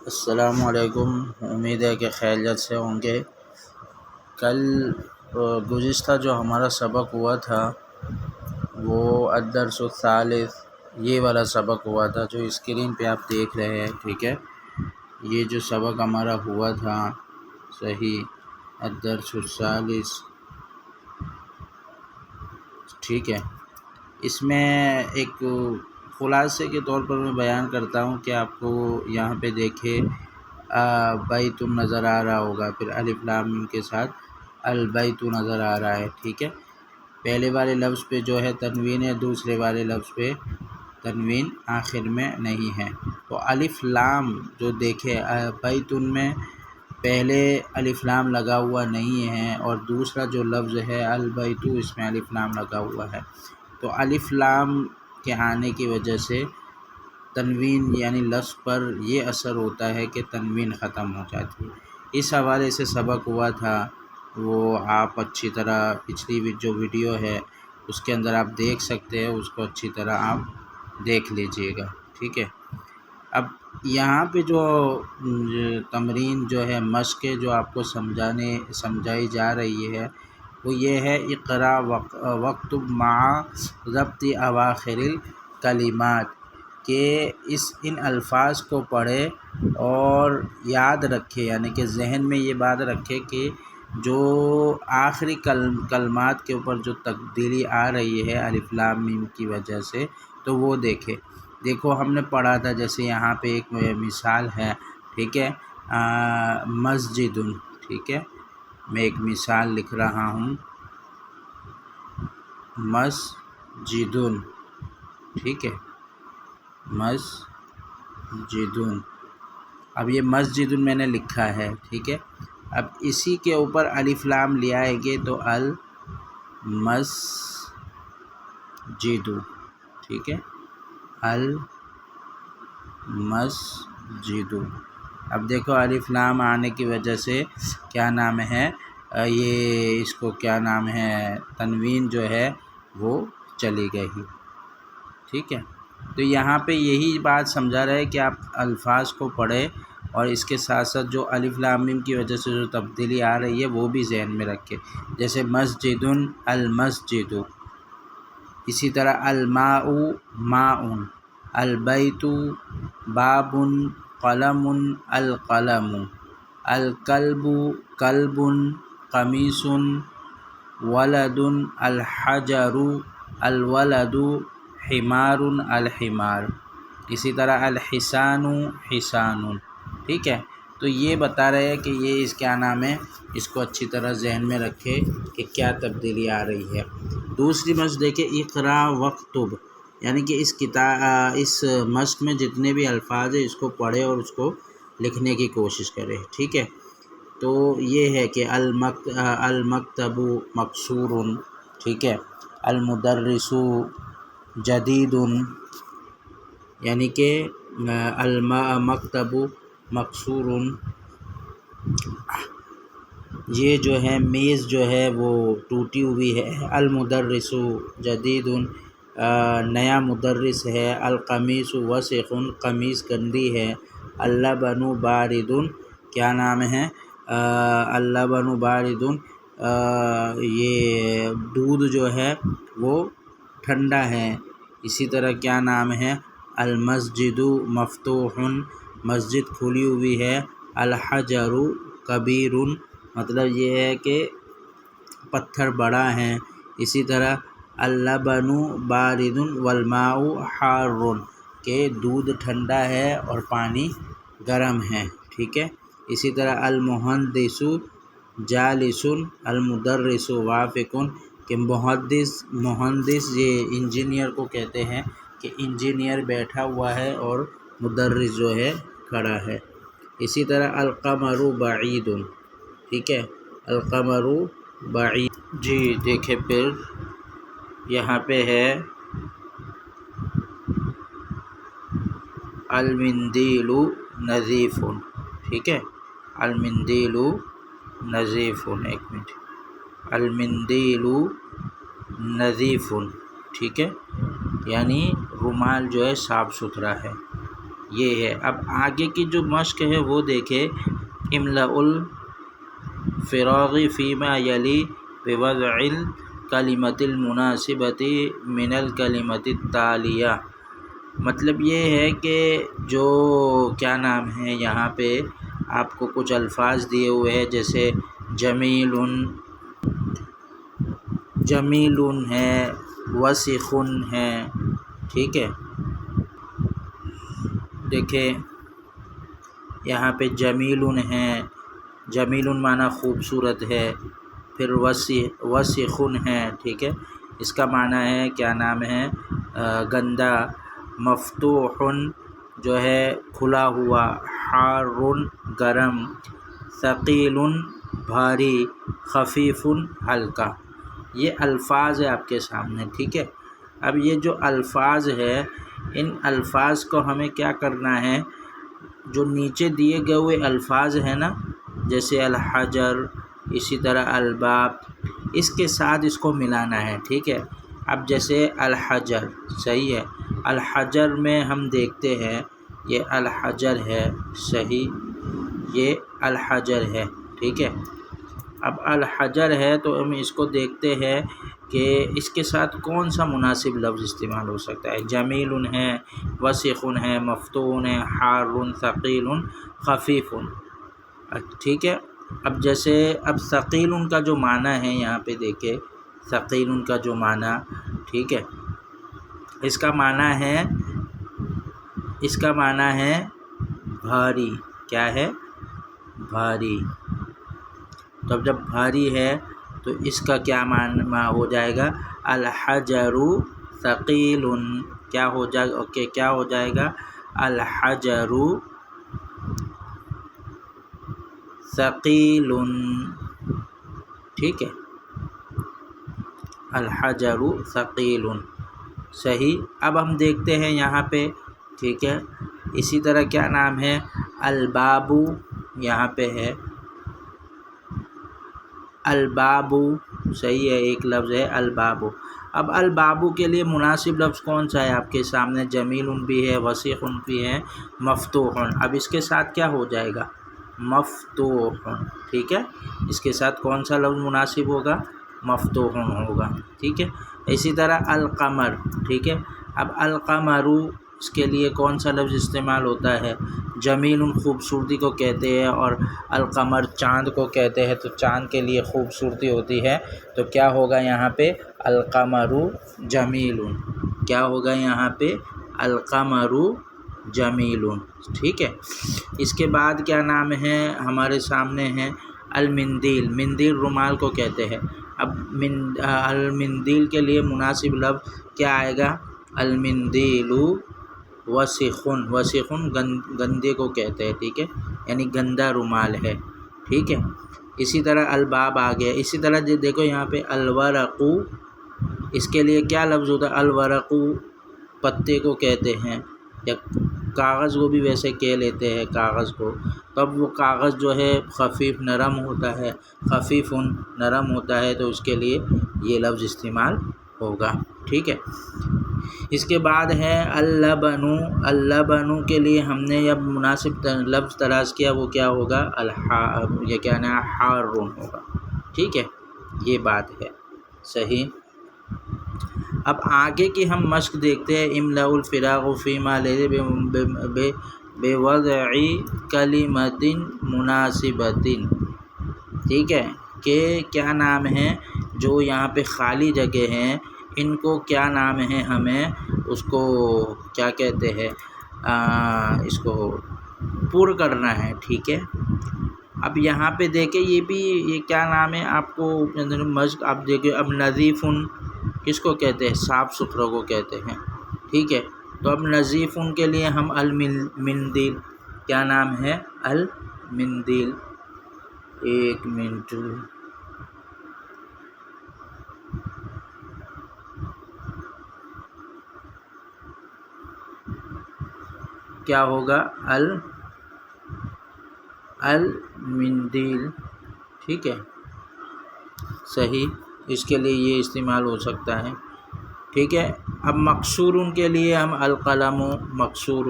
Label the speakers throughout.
Speaker 1: السلام علیکم، امید ہے کہ خیریت سے ہوں گے۔ کل گزشتہ جو ہمارا سبق ہوا تھا وہ الدرس الثالث یہ والا سبق ہوا تھا جو اسکرین پہ آپ دیکھ رہے ہیں، ٹھیک ہے۔ یہ جو سبق ہمارا ہوا تھا صحیح الدرس الثالث، ٹھیک ہے۔ اس میں ایک خلاصے کے طور پر میں بیان کرتا ہوں کہ آپ کو یہاں پہ دیکھے بیت نظر آ رہا ہوگا، پھر الف لام میم کے ساتھ البیت نظر آ رہا ہے، ٹھیک ہے۔ پہلے والے لفظ پہ جو ہے تنوین ہے، دوسرے والے لفظ پہ تنوین آخر میں نہیں ہے۔ تو الف لام جو دیکھے بیت میں پہلے الف لام لگا ہوا نہیں ہے، اور دوسرا جو لفظ ہے البیت اس میں الف لام لگا ہوا ہے۔ تو الف لام کے آنے کی وجہ سے تنوین یعنی لفظ پر یہ اثر ہوتا ہے کہ تنوین ختم ہو جاتی ہے۔ اس حوالے سے سبق ہوا تھا، وہ آپ اچھی طرح پچھلی جو ویڈیو ہے اس کے اندر آپ دیکھ سکتے ہیں، اس کو اچھی طرح آپ دیکھ لیجئے گا، ٹھیک ہے۔ اب یہاں پہ جو تمرین جو ہے مشق جو آپ کو سمجھائی جا رہی ہے وہ یہ ہے اقرا واکتب مع ضبط اواخر الکلمات، کہ ان الفاظ کو پڑھے اور یاد رکھے، یعنی کہ ذہن میں یہ بات رکھے کہ جو آخری کلمات کے اوپر جو تبدیلی آ رہی ہے الف لام میم کی وجہ سے، تو وہ دیکھو ہم نے پڑھا تھا، جیسے یہاں پہ ایک مثال ہے، ٹھیک ہے، مسجد، ٹھیک ہے۔ میں ایک مثال لکھ رہا ہوں، مسجد، ٹھیک ہے، مسجد۔ اب یہ مسجد میں نے لکھا ہے، ٹھیک ہے۔ اب اسی کے اوپر الف لام لے آئیں گے تو المسجد، ٹھیک ہے، المسجد۔ اب دیکھو الف لام آنے کی وجہ سے کیا نام ہے، یہ اس کو کیا نام ہے، تنوین جو ہے وہ چلی گئی، ٹھیک ہے۔ تو یہاں پہ یہی بات سمجھا رہے کہ آپ الفاظ کو پڑھیں اور اس کے ساتھ ساتھ جو الف لام میم کی وجہ سے جو تبدیلی آ رہی ہے وہ بھی ذہن میں رکھے، جیسے مسجد المسجد، اسی طرح الماء ماء، البیت باب، قلم القلم، الکلب کلب، قمیص ولد، الحجر الولد، حمار الحمار، اسی طرح الحصان حصان، ٹھیک ہے۔ تو یہ بتا رہے ہیں کہ یہ کیا نام ہے، اس کو اچھی طرح ذہن میں رکھے کہ کیا تبدیلی آ رہی ہے۔ دوسری مشق دیکھیں، اقرا واکتب، یعنی کہ اس مشق میں جتنے بھی الفاظ ہیں اس کو پڑھے اور اس کو لکھنے کی کوشش کرے، ٹھیک ہے۔ تو یہ ہے کہ المکتب مکسور، ٹھیک ہے، المدرس جدید، یعنی کہ المکتب مکسور، یہ جو ہے میز جو ہے وہ ٹوٹی ہوئی ہے، المدرس جدید، نیا مدرس ہے، القمیص وسخ، قمیص گندی ہے، اللبن بارد، کیا نام ہے، اللبن بارد، یہ دودھ جو ہے وہ ٹھنڈا ہے، اسی طرح کیا نام ہے، المسجد مفتوح، مسجد کھلی ہوئی ہے، الحجر کبیر، مطلب یہ ہے کہ پتھر بڑا ہے، اسی طرح اللبن بارد والماء حار، کہ دودھ ٹھنڈا ہے اور پانی گرم ہے، ٹھیک ہے۔ اسی طرح المہندس جالس، المدرس وافق، کہ مہندس یہ انجینئر کو کہتے ہیں کہ انجینئر بیٹھا ہوا ہے اور مدرس جو ہے کھڑا ہے۔ اسی طرح القمر بعید، ٹھیک ہے، القمر بعید۔ جی دیکھیں پھر یہاں پہ ہے المندیل نظیف، ٹھیک ہے، المندیل نظیف، ایک منٹ، المندیل نظیف، ٹھیک ہے، یعنی رومال جو ہے صاف ستھرا ہے، یہ ہے۔ اب آگے کی جو مشق ہے وہ دیکھے، املاء الفراغ فیما یلی بوضع الکلمۃ المناسبۃ من الکلمۃ التالیہ، مطلب یہ ہے کہ جو کیا نام ہے یہاں پہ آپ کو کچھ الفاظ دیے ہوئے ہیں، جیسے جمیل، جمیل ہے، وسخ ہے، ٹھیک ہے۔ دیکھیں یہاں پہ جمیل ہے، جمیل معنی خوبصورت ہے، پھر وسخ ہے، ٹھیک ہے، اس کا معنی ہے کیا نام ہے گندا، مفتوح جو ہے کھلا ہوا، حار گرم، ثقیل بھاری، خفیف ہلکا، یہ الفاظ ہے آپ کے سامنے، ٹھیک ہے۔ اب یہ جو الفاظ ہے، ان الفاظ کو ہمیں کیا کرنا ہے، جو نیچے دیے گئے ہوئے الفاظ ہیں نا، جیسے الحجر، اسی طرح الباب، اس کے ساتھ اس کو ملانا ہے، ٹھیک ہے۔ اب جیسے الحجر، صحیح ہے، الحجر میں ہم دیکھتے ہیں یہ الحجر ہے، صحیح، یہ الحجر ہے، ٹھیک ہے۔ اب الحجر ہے تو ہم اس کو دیکھتے ہیں کہ اس کے ساتھ کون سا مناسب لفظ استعمال ہو سکتا ہے، جمیل ہے، وسخ ہے، مفتون ہے، حار، ثقیل، خفیف، ٹھیک ہے۔ اب جیسے اب ثقیل کا جو معنی ہے یہاں پہ دیکھیں، ثقیل کا جو معنی، ٹھیک ہے، اس کا معنی ہے بھاری، کیا ہے، بھاری۔ تو جب بھاری ہے تو اس کا کیا معنی ہو جائے گا، الحجر ثقیل، کیا ہو جائے گا، اوکے، کیا ہو جائے گا، الحجر ثقیل، ٹھیک ہے، الحجر ثقیل، صحیح۔ اب ہم دیکھتے ہیں یہاں پہ، ٹھیک ہے، اسی طرح کیا نام ہے، الباب، یہاں پہ ہے الباب، صحیح ہے، ایک لفظ ہے الباب۔ اب الباب کے لیے مناسب لفظ کون سا ہے آپ کے سامنے، جمیل بھی ہے، وسیع بھی ہے، مفتوح، اب اس کے ساتھ کیا ہو جائے گا، مفتوح، ٹھیک ہے، اس کے ساتھ کون سا لفظ مناسب ہوگا، مفتوح ہوگا، ٹھیک ہے۔ اسی طرح القمر، ٹھیک ہے، اب القمر اس کے لیے کون سا لفظ استعمال ہوتا ہے، جمیل خوبصورتی کو کہتے ہیں، اور القمر چاند کو کہتے ہیں، تو چاند کے لیے خوبصورتی ہوتی ہے، تو کیا ہوگا یہاں پہ، القمر جمیل، کیا ہوگا یہاں پہ، القمر جمیل، ٹھیک ہے۔ اس کے بعد کیا نام ہے ہمارے سامنے ہے المندیل، مندیل رومال کو کہتے ہیں۔ اب المندیل کے لیے مناسب لفظ کیا آئے گا، المندیل وسخ، وسخ گندے کو کہتے ہیں، ٹھیک ہے، یعنی گندا رومال ہے، ٹھیک ہے۔ اسی طرح الباب آ گیا، اسی طرح دیکھو یہاں پہ الورق، اس کے لیے کیا لفظ ہوتا ہے، الورق پتے کو کہتے ہیں، یا کاغذ کو بھی ویسے کہہ لیتے ہیں کاغذ کو، تب وہ کاغذ جو ہے خفیف نرم ہوتا ہے، خفیف نرم ہوتا ہے، تو اس کے لیے یہ لفظ استعمال ہوگا، ٹھیک ہے۔ اس کے بعد ہے اللبن، اللبن کے لیے ہم نے اب مناسب لفظ تلاش کیا، وہ کیا ہوگا، یہ کیا نا، حار ہوگا، ٹھیک ہے، یہ بات ہے، صحیح۔ اب آگے کی ہم مشق دیکھتے ہیں، املاء الفراغ فیما بوضع کلمۃ مناسبۃ، ٹھیک ہے، کہ کیا نام ہے جو یہاں پہ خالی جگہ ہیں، ان کو کیا نام ہے، ہمیں اس کو کیا کہتے ہیں، اس کو پر کرنا ہے، ٹھیک ہے۔ اب یہاں پہ دیکھیں یہ کیا نام ہے، آپ کو مشق آپ دیکھیں، اب نظیف کس کو کہتے ہیں، صاف ستھرا کو کہتے ہیں، ٹھیک ہے۔ تو اب نظیف کے لیے ہم المندیل، کیا نام ہے، المندیل، ایک منٹ، کیا ہوگا، المندیل، ٹھیک ہے، صحیح، اس کے لیے یہ استعمال ہو سکتا ہے، ٹھیک ہے۔ اب مکسور کے لیے ہم القلم مکسور،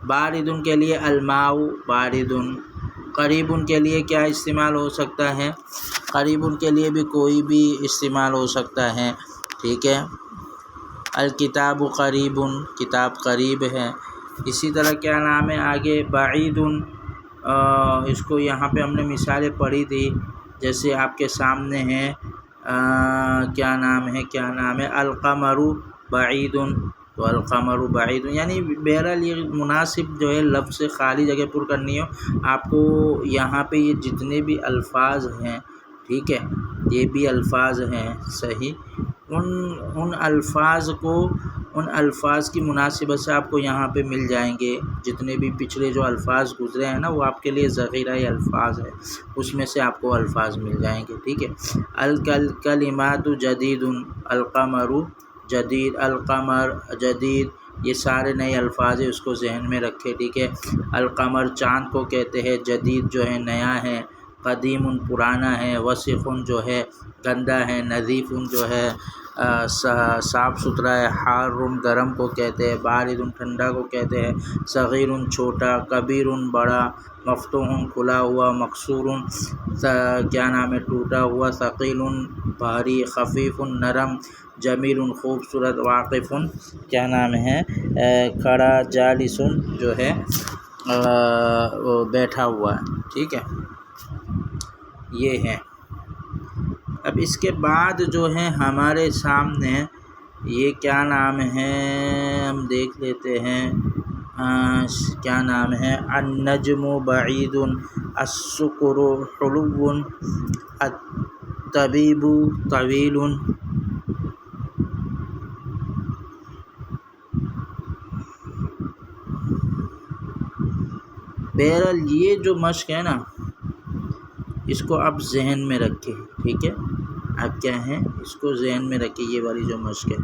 Speaker 1: بارد کے لیے الماء بارد، قریب کے لیے کیا استعمال ہو سکتا ہے؟ قریب کے لیے بھی کوئی بھی استعمال ہو سکتا ہے، ٹھیک ہے۔ الکتاب قریب، کتاب قریب ہے۔ اسی طرح کیا نام ہے آگے بعید، اس کو یہاں پہ ہم نے مثالیں پڑھی تھی، جیسے آپ کے سامنے ہے کیا نام ہے القمر بعید، تو القمر بعید، یعنی بہرحال یہ مناسب جو ہے لفظ سے خالی جگہ پر کرنی ہو آپ کو۔ یہاں پہ یہ جتنے بھی الفاظ ہیں، ٹھیک ہے، یہ بھی الفاظ ہیں صحیح، ان الفاظ کی مناسبت سے آپ کو یہاں پہ مل جائیں گے۔ جتنے بھی پچھلے جو الفاظ گزرے ہیں نا وہ آپ کے لیے ذخیرہ الفاظ ہے، اس میں سے آپ کو الفاظ مل جائیں گے، ٹھیک ہے۔ الکلمات جدید، القمر جدید، القمر جدید، یہ سارے نئے الفاظ ہیں، اس کو ذہن میں رکھے، ٹھیک ہے۔ القمر چاند کو کہتے ہیں، جدید جو ہے نیا ہے، قدیم پرانا ہے، وسخ جو ہے گندا ہے، نظیف جو ہے صاف ستھرا ہے، حار گرم کو کہتے ہیں، بارد ٹھنڈا کو کہتے ہیں، صغیر چھوٹا، کبیر بڑا، مفتوح کھلا ہوا، مکسور کیا نام ہے ٹوٹا ہوا، ثقیل بھاری، خفیف نرم، جمیل خوبصورت، واقف کیا نام ہے کھڑا، جالس جو ہے بیٹھا ہوا ہے، ٹھیک ہے، یہ ہے۔ اب اس کے بعد جو ہے ہمارے سامنے یہ کیا نام ہے ہم دیکھ لیتے ہیں، کیا نام ہے النجم بعید، السکر حلو، الطبیب طویل۔ بہرحال یہ جو مشق ہے نا اس کو آپ ذہن میں رکھیں، ٹھیک ہے، آپ کیا ہیں اس کو ذہن میں رکھیں، یہ والی جو مشق ہے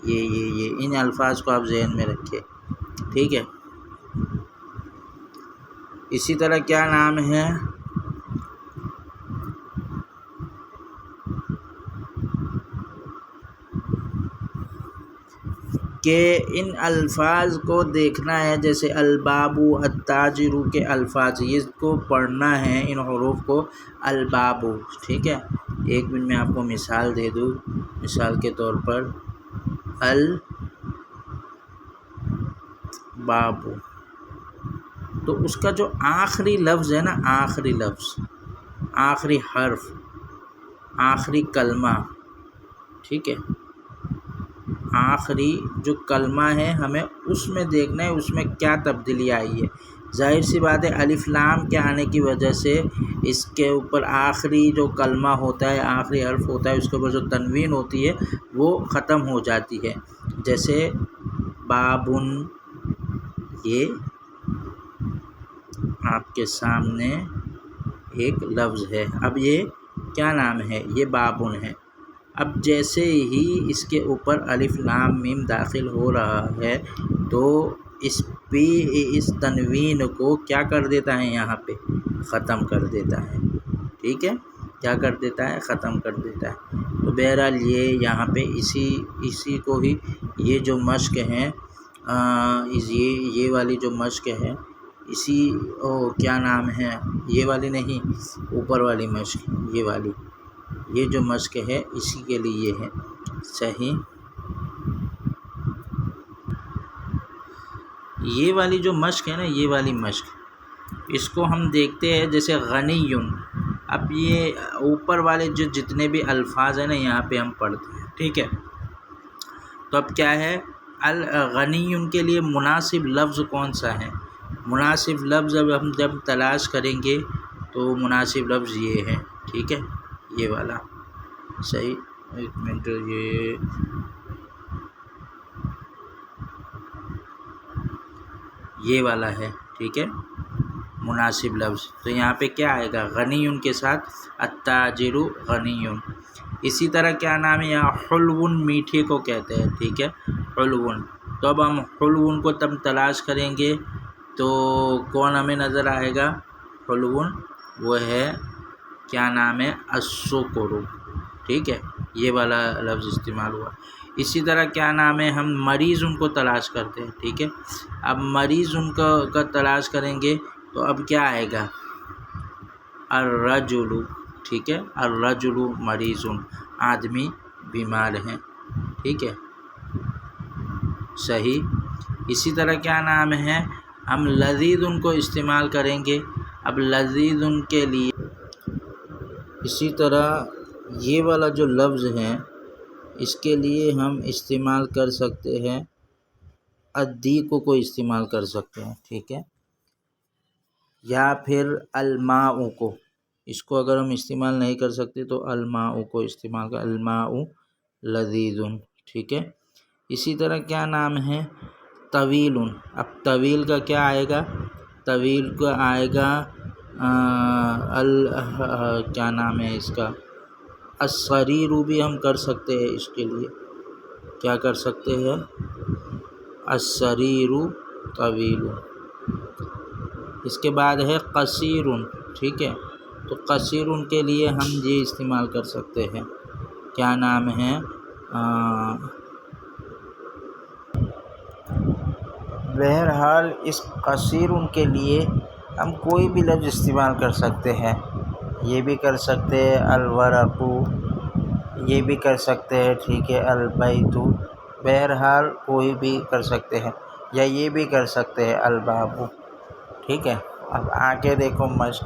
Speaker 1: یہ ان الفاظ کو آپ ذہن میں رکھیں، ٹھیک ہے۔ اسی طرح کیا نام ہے کہ ان الفاظ کو دیکھنا ہے، جیسے الباب التاجر کے الفاظ، اس کو پڑھنا ہے ان حروف کو، الباب، ٹھیک ہے۔ ایک منٹ میں آپ کو مثال دے دوں، مثال کے طور پر الباب، تو اس کا جو آخری لفظ ہے نا، آخری لفظ، آخری حرف، آخری کلمہ، ٹھیک ہے، آخری جو کلمہ ہے ہمیں اس میں دیکھنا ہے اس میں کیا تبدیلی آئی ہے۔ ظاہر سی بات ہے الف لام کے آنے کی وجہ سے اس کے اوپر آخری جو کلمہ ہوتا ہے، آخری حرف ہوتا ہے، اس کے اوپر جو تنوین ہوتی ہے وہ ختم ہو جاتی ہے، جیسے بابن، یہ آپ کے سامنے ایک لفظ ہے، اب یہ کیا نام ہے، یہ بابن ہے۔ اب جیسے ہی اس کے اوپر الف لام میم داخل ہو رہا ہے تو اس تنوین کو کیا کر دیتا ہے، یہاں پہ ختم کر دیتا ہے، ٹھیک ہے، کیا کر دیتا ہے، ختم کر دیتا ہے۔ تو بہرحال یہ یہاں پہ اسی کو ہی یہ جو مشق ہے، یہ والی جو مشق ہے، اسی کیا نام ہے، یہ والی نہیں، اوپر والی مشق، یہ والی، یہ جو مشق ہے اسی کے لیے یہ ہے صحیح۔ یہ والی جو مشق ہے نا، یہ والی مشق، اس کو ہم دیکھتے ہیں جیسے غنی، اب یہ اوپر والے جو جتنے بھی الفاظ ہیں نا یہاں پہ ہم پڑھتے ہیں، ٹھیک ہے، تو اب کیا ہے الغنی کے لیے مناسب لفظ کون سا ہے؟ مناسب لفظ اب ہم جب تلاش کریں گے تو مناسب لفظ یہ ہے، ٹھیک ہے، یہ والا صحیح، ایک منٹ، یہ والا ہے، ٹھیک ہے، مناسب لفظ۔ تو یہاں پہ کیا آئے گا، غنی کے ساتھ التاجر غنی۔ اسی طرح کیا نام ہے، یہاں حلو میٹھے کو کہتے ہیں، ٹھیک ہے، حلو، تو اب ہم حلو کو تب تلاش کریں گے تو کون ہمیں نظر آئے گا، حلو، وہ ہے کیا نام ہے السکر، ٹھیک ہے، یہ والا لفظ استعمال ہوا۔ اسی طرح کیا نام ہے، ہم مریض ان کو تلاش کرتے ہیں، ٹھیک ہے. اب مریض ان کا تلاش کریں گے تو اب کیا آئے گا، الرجل، ٹھیک ہے. الرجل مریض، آدمی بیمار ہیں، ٹھیک ہے، صحیح. اسی طرح کیا نام ہے، ہم لذیذ ان کو استعمال کریں گے. اب لذیذ ان کے لیے اسی طرح یہ والا جو لفظ ہے اس کے لیے ہم استعمال کر سکتے ہیں الدیق کو استعمال کر سکتے ہیں، ٹھیک ہے، یا پھر الماء کو. اس کو اگر ہم استعمال نہیں کر سکتے تو الماء کو استعمال کر، الماء لذیذ، ٹھیک ہے. اسی طرح کیا نام ہے، طویل. اب طویل کا کیا آئے گا، طویل کا آئے گا کیا نام ہے اس کا، الصغیر بھی ہم کر سکتے ہیں. اس کے لیے کیا کر سکتے ہیں، الصغیر طویل. اس کے بعد ہے قصیر، ٹھیک ہے. تو قصیر کے لیے ہم یہ استعمال کر سکتے ہیں، کیا نام ہے، بہرحال اس قصیر کے لیے ہم کوئی بھی لفظ استعمال کر سکتے ہیں. یہ بھی کر سکتے ہیں الورق، یہ بھی کر سکتے ہیں، ٹھیک ہے، البیت. بہرحال کوئی بھی کر سکتے ہیں، یا یہ بھی کر سکتے ہیں الباب، ٹھیک ہے. اب آگے دیکھو مشق.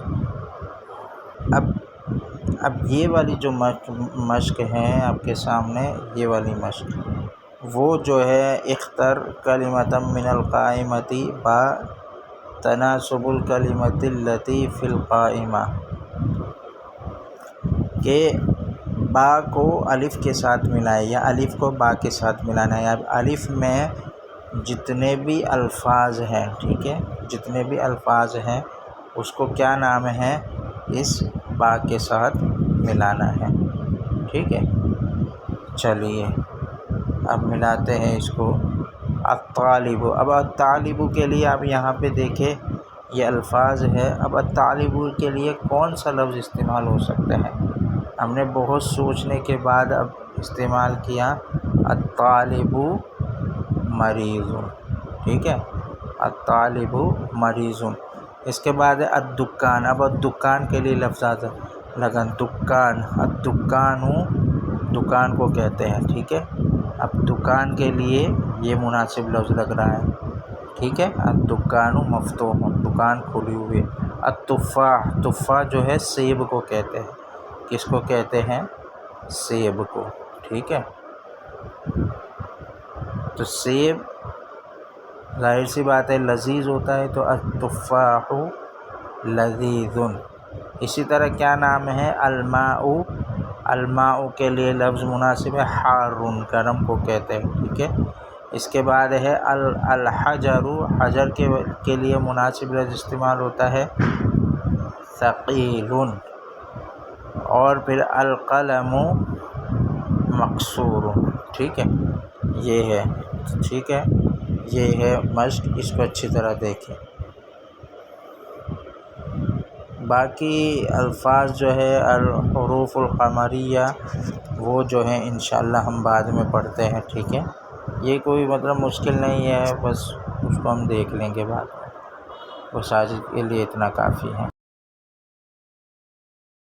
Speaker 1: اب یہ والی جو مشق ہے آپ کے سامنے، یہ والی مشق وہ جو ہے، اختر کلمۃ من القائمۃ با تناسب الکلمۃ التی فی القائمہ، کہ با کو الف کے ساتھ ملائے یا الف کو با کے ساتھ ملانا ہے. اب الف میں جتنے بھی الفاظ ہیں، ٹھیک ہے، جتنے بھی الفاظ ہیں اس کو کیا نام ہے، اس با کے ساتھ ملانا ہے، ٹھیک ہے. چلیے اب ملاتے ہیں اس کو. الطالب. اب الطالب کے لیے آپ یہاں پہ دیکھیں یہ الفاظ ہے. اب الطالب کے لیے کون سا لفظ استعمال ہو سکتا ہے، ہم نے بہت سوچنے کے بعد اب استعمال کیا الطالب مریض، ٹھیک ہے، الطالب مریض. اس کے بعد ہے الدکان. اب الدکان کے لیے لفظ لگن، دکان، الدکان دکان کو کہتے ہیں، ٹھیک ہے. اب دکان کے لیے یہ مناسب لفظ لگ رہا ہے، ٹھیک ہے. الدکان مفتوح، دکان کھلی ہوئی. التفاح. تفاح جو ہے سیب کو کہتے ہیں. کس کو کہتے ہیں، سیب کو، ٹھیک ہے. تو سیب ظاہر سی بات ہے لذیذ ہوتا ہے، تو التفاح لذیذ. اسی طرح کیا نام ہے، الماء. الماء کے لیے لفظ مناسب ہے حار، گرم کو کہتے ہیں، ٹھیک ہے. اس کے بعد ہے الحجر. حجر کے لیے مناسب لفظ استعمال ہوتا ہے ثقیل. اور پھر القلم مقصور، ٹھیک ہے. یہ ہے، ٹھیک ہے، یہ ہے مشق. اس کو اچھی طرح دیکھیں. باقی الفاظ جو ہے الحروف القمریہ وہ جو ہیں انشاءاللہ ہم بعد میں پڑھتے ہیں، ٹھیک ہے. یہ کوئی مطلب مشکل نہیں ہے، بس اس کو ہم دیکھ لیں گے بعد میں. بس آج کے لیے اتنا کافی ہے.